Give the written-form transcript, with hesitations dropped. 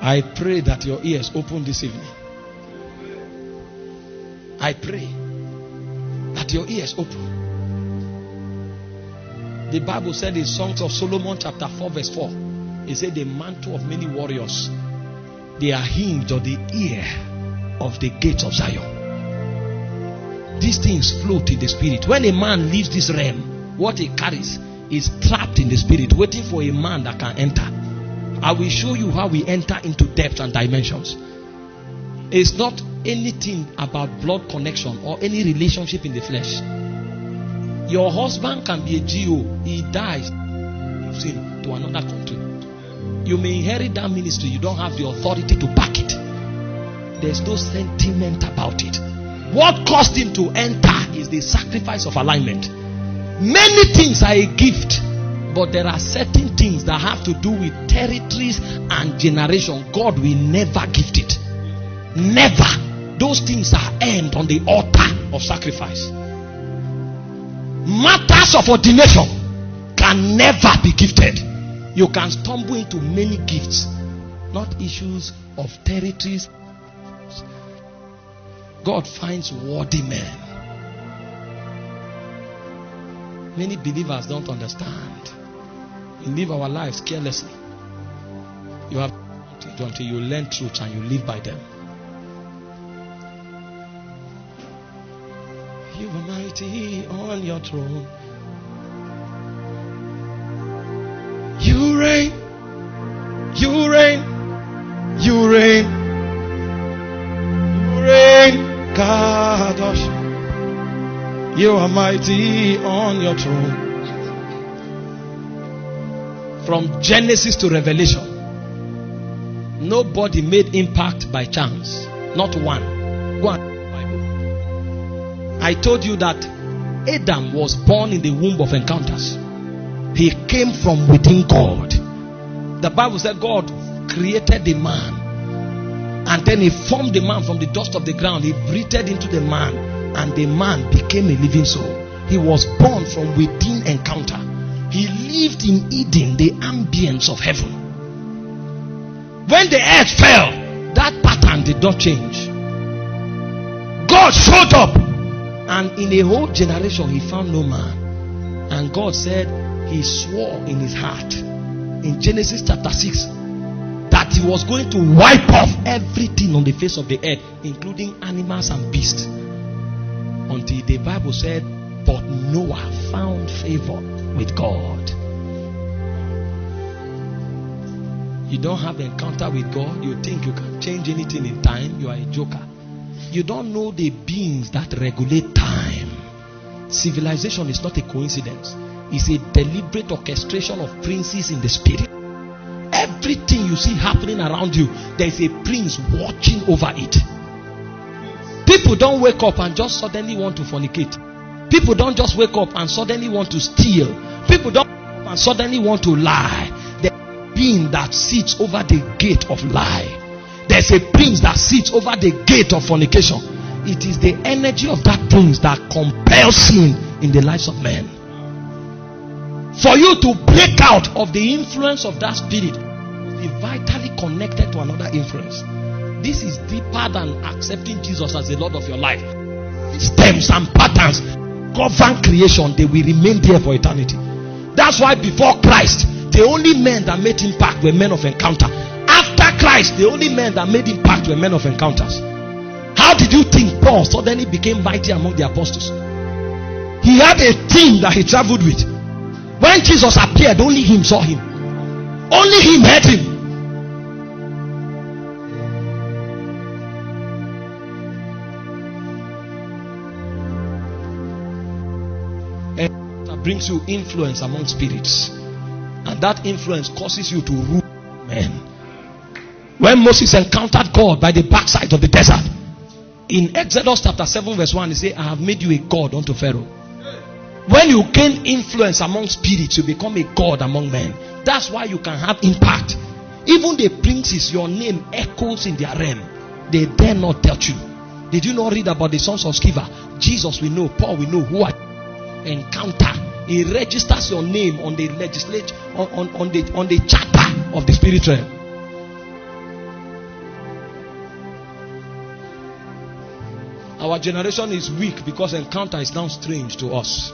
I pray that your ears open this evening. I pray that your ears open. The Bible said in Songs of Solomon chapter 4 verse 4, it said the mantle of many warriors, they are hinged on the ear of the gates of Zion. These things float in the spirit. When a man leaves this realm, what he carries is trapped in the spirit, waiting for a man that can enter. I will show you how we enter into depths and dimensions. It's not anything about blood connection or any relationship in the flesh. Your husband can be a GO. He dies, moves him to another country. You may inherit that ministry. You don't have the authority to back it. There's no sentiment about it. What caused him to enter is the sacrifice of alignment. Many things are a gift, but there are certain things that have to do with territories and generation. God will never gift it. Never. Those things are earned on the altar of sacrifice. Matters of ordination can never be gifted. You can stumble into many gifts, not issues of territories. God finds worthy men. Many believers don't understand. We live our lives carelessly. You have to until you learn truths and you live by them. You are mighty on your throne. You reign. You reign. You reign. You reign. Kadosh. You are mighty on your throne. From Genesis to Revelation, nobody made impact by chance. Not one. One. I told you that Adam was born in the womb of encounters. He came from within God. The Bible said God created the man, and then he formed the man from the dust of the ground. He breathed into the man, and the man became a living soul. He was born from within encounter. He lived in Eden, the ambience of heaven. When the earth fell, that pattern did not change. God showed up, and in a whole generation he found no man. And God said he swore in his heart in Genesis chapter 6 that he was going to wipe off everything on the face of the earth, including animals and beasts, until the Bible said, but Noah found favor with God. You don't have encounter with God, you think you can change anything in time, you are a joker. You don't know the beings that regulate time. Civilization is not a coincidence. It's a deliberate orchestration of princes in the spirit. Everything you see happening around you, there is a prince watching over it. People don't wake up and just suddenly want to fornicate. People don't just wake up and suddenly want to steal. People don't wake up and suddenly want to lie. There's a being that sits over the gate of lie. There's a prince that sits over the gate of fornication. It is the energy of that prince that compels sin in the lives of men. For you to break out of the influence of that spirit, be vitally connected to another influence. This is deeper than accepting Jesus as the Lord of your life. Systems and patterns govern creation. They will remain there for eternity. That's why before Christ, the only men that made impact were men of encounter. After Christ, the only men that made impact were men of encounters. How did you think Paul suddenly became mighty among the apostles? He had a team that he traveled with. When Jesus appeared, only him saw him. Only him heard him. And that brings you influence among spirits. And that influence causes you to rule men. When Moses encountered God by the backside of the desert, in Exodus chapter 7 verse 1, he said, I have made you a god unto Pharaoh. When you gain influence among spirits, you become a god among men. That's why you can have impact. Even the princes, your name echoes in their realm. They dare not touch you. Did you not read about the sons of Sceva? Jesus we know, Paul we know, who are encounter. He registers your name on the legislature, on the charter of the spirit realm. Our generation is weak because encounter is now strange to us.